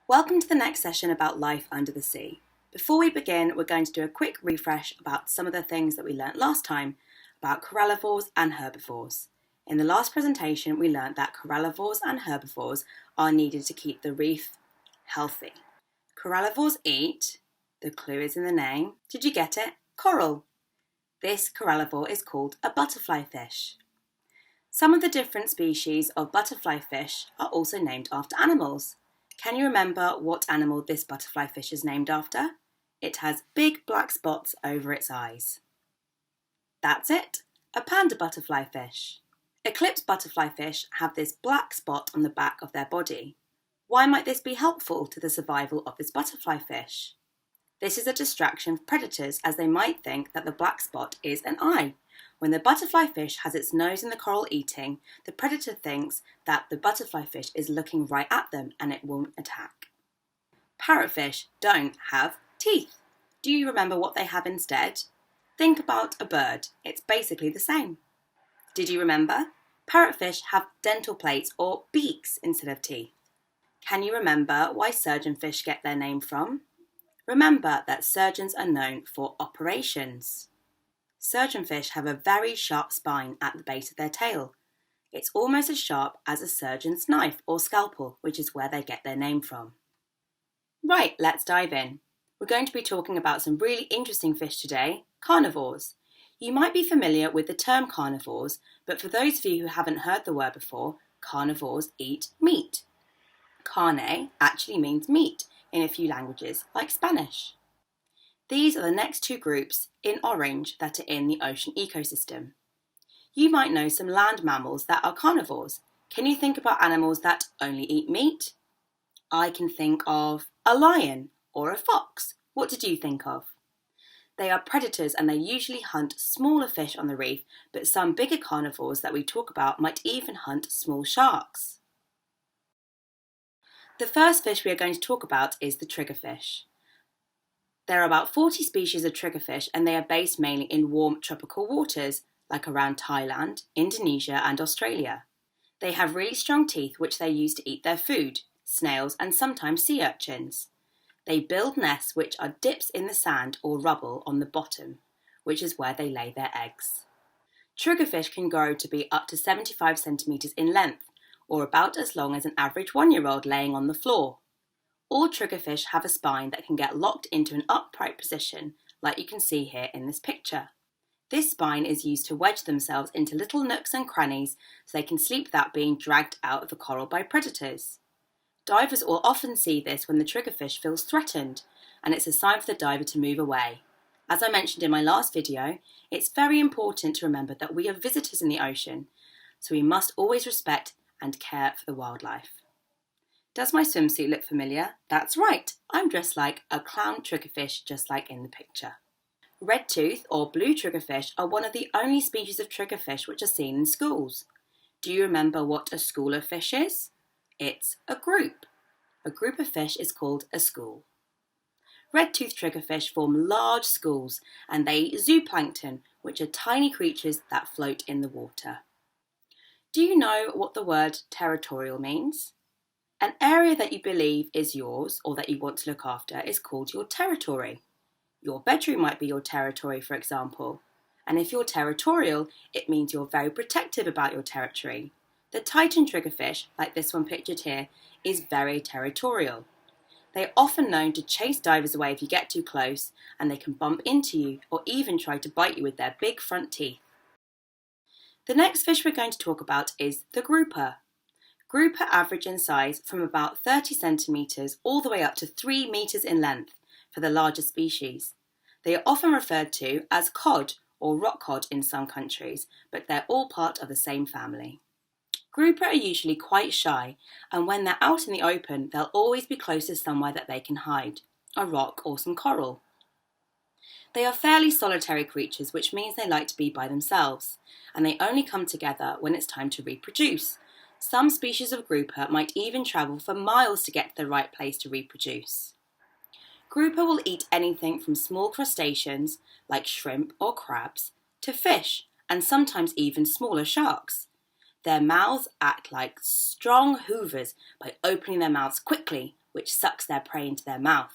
Welcome to the next session about life under the sea. Before we begin, we're going to do a quick refresh about some of the things that we learnt last time about corallivores and herbivores. In the last presentation, we learnt that corallivores and herbivores are needed to keep the reef healthy. Corallivores eat, the clue is in the name, did you get it? Coral. This corallivore is called a butterflyfish. Some of the different species of butterflyfish are also named after animals. Can you remember what animal this butterflyfish is named after? It has big black spots over its eyes. That's it, a panda butterflyfish. Eclipse butterflyfish have this black spot on the back of their body. Why might this be helpful to the survival of this butterflyfish? This is a distraction for predators, as they might think that the black spot is an eye. When the butterflyfish has its nose in the coral eating, the predator thinks that the butterflyfish is looking right at them and it won't attack. Parrotfish don't have teeth. Do you remember what they have instead? Think about a bird. It's basically the same. Did you remember? Parrotfish have dental plates or beaks instead of teeth. Can you remember why surgeonfish get their name from? Remember that surgeons are known for operations. Surgeonfish have a very sharp spine at the base of their tail. It's almost as sharp as a surgeon's knife or scalpel, which is where they get their name from. Right, let's dive in. We're going to be talking about some really interesting fish today, carnivores. You might be familiar with the term carnivores, but for those of you who haven't heard the word before, carnivores eat meat. Carne actually means meat in a few languages, like Spanish. These are the next two groups in orange that are in the ocean ecosystem. You might know some land mammals that are carnivores. Can you think about animals that only eat meat? I can think of a lion or a fox. What did you think of? They are predators and they usually hunt smaller fish on the reef, but some bigger carnivores that we talk about might even hunt small sharks. The first fish we are going to talk about is the triggerfish. There are about 40 species of triggerfish and they are based mainly in warm tropical waters like around Thailand, Indonesia and Australia. They have really strong teeth which they use to eat their food, snails and sometimes sea urchins. They build nests which are dips in the sand or rubble on the bottom, which is where they lay their eggs. Triggerfish can grow to be up to 75 centimetres in length, or about as long as an average 1-year-old laying on the floor. All triggerfish have a spine that can get locked into an upright position, like you can see here in this picture. This spine is used to wedge themselves into little nooks and crannies so they can sleep without being dragged out of the coral by predators. Divers will often see this when the triggerfish feels threatened, and it's a sign for the diver to move away. As I mentioned in my last video, it's very important to remember that we are visitors in the ocean, so we must always respect and care for the wildlife. Does my swimsuit look familiar? That's right, I'm dressed like a clown triggerfish just like in the picture. Red tooth or blue triggerfish are one of the only species of triggerfish which are seen in schools. Do you remember what a school of fish is? It's a group. A group of fish is called a school. Red-toothed triggerfish form large schools and they eat zooplankton, which are tiny creatures that float in the water. Do you know what the word territorial means? An area that you believe is yours or that you want to look after is called your territory. Your bedroom might be your territory, for example. And if you're territorial, it means you're very protective about your territory. The Titan triggerfish, like this one pictured here, is very territorial. They are often known to chase divers away if you get too close, and they can bump into you or even try to bite you with their big front teeth. The next fish we're going to talk about is the grouper. Grouper average in size from about 30 centimetres all the way up to 3 metres in length for the larger species. They are often referred to as cod or rock cod in some countries, but they're all part of the same family. Grouper are usually quite shy, and when they're out in the open, they'll always be close to somewhere that they can hide, a rock or some coral. They are fairly solitary creatures, which means they like to be by themselves, and they only come together when it's time to reproduce. Some species of grouper might even travel for miles to get to the right place to reproduce. Grouper will eat anything from small crustaceans, like shrimp or crabs, to fish, and sometimes even smaller sharks. Their mouths act like strong hoovers by opening their mouths quickly which sucks their prey into their mouth.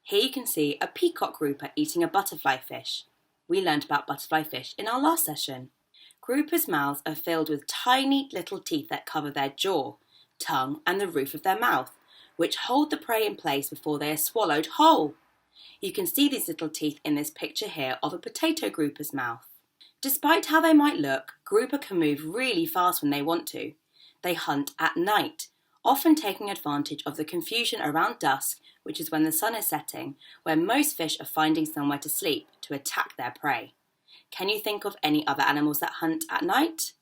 Here you can see a peacock grouper eating a butterflyfish. We learned about butterflyfish in our last session. Groupers' mouths are filled with tiny little teeth that cover their jaw, tongue and the roof of their mouth, which hold the prey in place before they are swallowed whole. You can see these little teeth in this picture here of a potato grouper's mouth. Despite how they might look, grouper can move really fast when they want to. They hunt at night, often taking advantage of the confusion around dusk, which is when the sun is setting, where most fish are finding somewhere to sleep to attack their prey. Can you think of any other animals that hunt at night?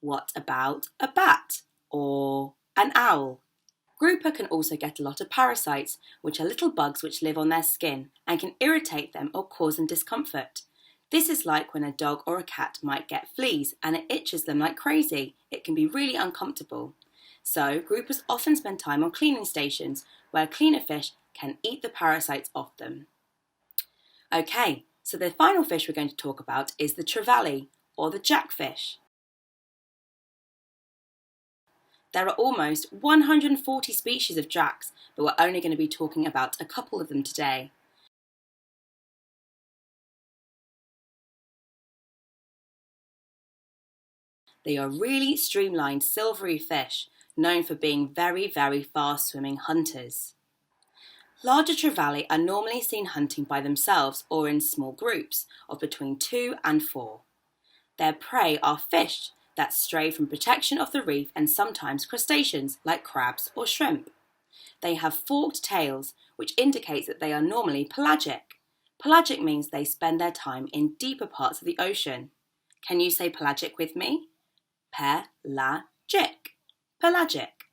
What about a bat or an owl? Grouper can also get a lot of parasites, which are little bugs which live on their skin and can irritate them or cause them discomfort. This is like when a dog or a cat might get fleas and it itches them like crazy. It can be really uncomfortable. So groupers often spend time on cleaning stations where cleaner fish can eat the parasites off them. Okay, so the final fish we're going to talk about is the Trevally or the jackfish. There are almost 140 species of jacks, but we're only going to be talking about a couple of them today. They are really streamlined silvery fish, known for being very, very fast swimming hunters. Larger Trevally are normally seen hunting by themselves or in small groups of between 2 and 4. Their prey are fish that stray from protection of the reef and sometimes crustaceans like crabs or shrimp. They have forked tails, which indicates that they are normally pelagic. Pelagic means they spend their time in deeper parts of the ocean. Can you say pelagic with me? Pelagic. Pelagic.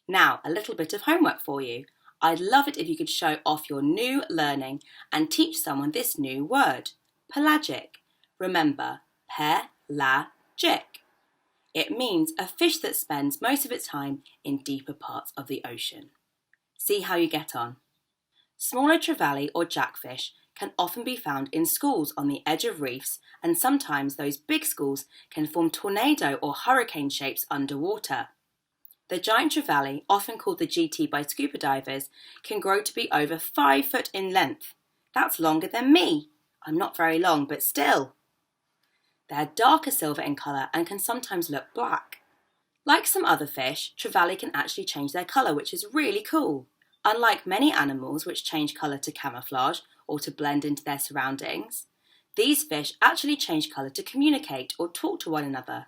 Now, a little bit of homework for you. I'd love it if you could show off your new learning and teach someone this new word, pelagic. Remember, pelagic. It means a fish that spends most of its time in deeper parts of the ocean. See how you get on. Smaller Trevally or jackfish can often be found in schools on the edge of reefs, and sometimes those big schools can form tornado or hurricane shapes underwater. The giant Trevally, often called the GT by scuba divers, can grow to be over 5 foot in length. That's longer than me. I'm not very long, but still. They're darker silver in colour and can sometimes look black. Like some other fish, Trevally can actually change their colour, which is really cool. Unlike many animals which change colour to camouflage or to blend into their surroundings, these fish actually change colour to communicate or talk to one another.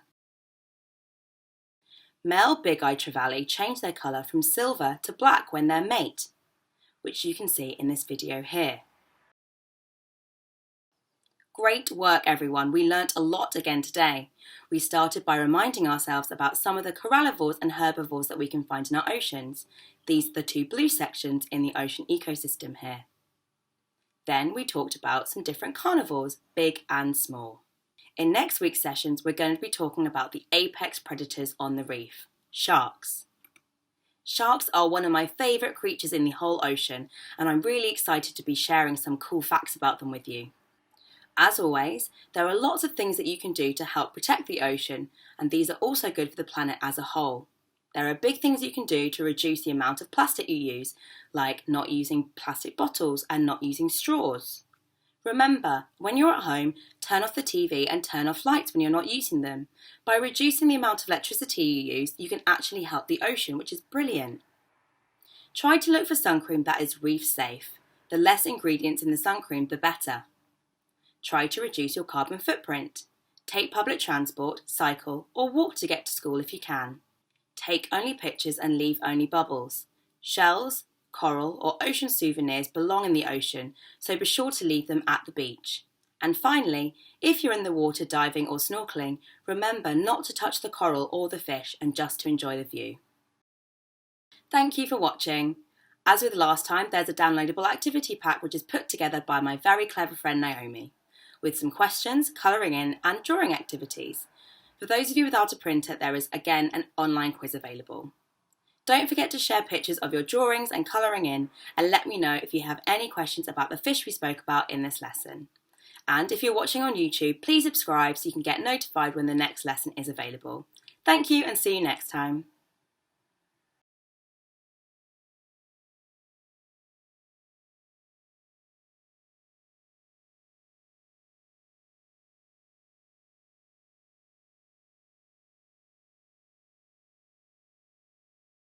Male big-eyed Trevally change their colour from silver to black when they mate, which you can see in this video here. Great work everyone, we learnt a lot again today. We started by reminding ourselves about some of the corallivores and herbivores that we can find in our oceans. These are the 2 blue sections in the ocean ecosystem here. Then we talked about some different carnivores, big and small. In next week's sessions, we're going to be talking about the apex predators on the reef, sharks. Sharks are one of my favourite creatures in the whole ocean, and I'm really excited to be sharing some cool facts about them with you. As always, there are lots of things that you can do to help protect the ocean, and these are also good for the planet as a whole. There are big things you can do to reduce the amount of plastic you use, like not using plastic bottles and not using straws. Remember, when you're at home, turn off the TV and turn off lights when you're not using them. By reducing the amount of electricity you use, you can actually help the ocean, which is brilliant. Try to look for sun cream that is reef safe. The less ingredients in the sun cream, the better. Try to reduce your carbon footprint. Take public transport, cycle, or walk to get to school if you can. Take only pictures and leave only bubbles. Shells, coral, or ocean souvenirs belong in the ocean, so be sure to leave them at the beach. And finally, if you're in the water diving or snorkeling, remember not to touch the coral or the fish and just to enjoy the view. Thank you for watching. As with last time, there's a downloadable activity pack which is put together by my very clever friend Naomi, with some questions, colouring in and drawing activities. For those of you without a printer, there is again an online quiz available. Don't forget to share pictures of your drawings and colouring in, and let me know if you have any questions about the fish we spoke about in this lesson. And if you're watching on YouTube, please subscribe so you can get notified when the next lesson is available. Thank you and see you next time.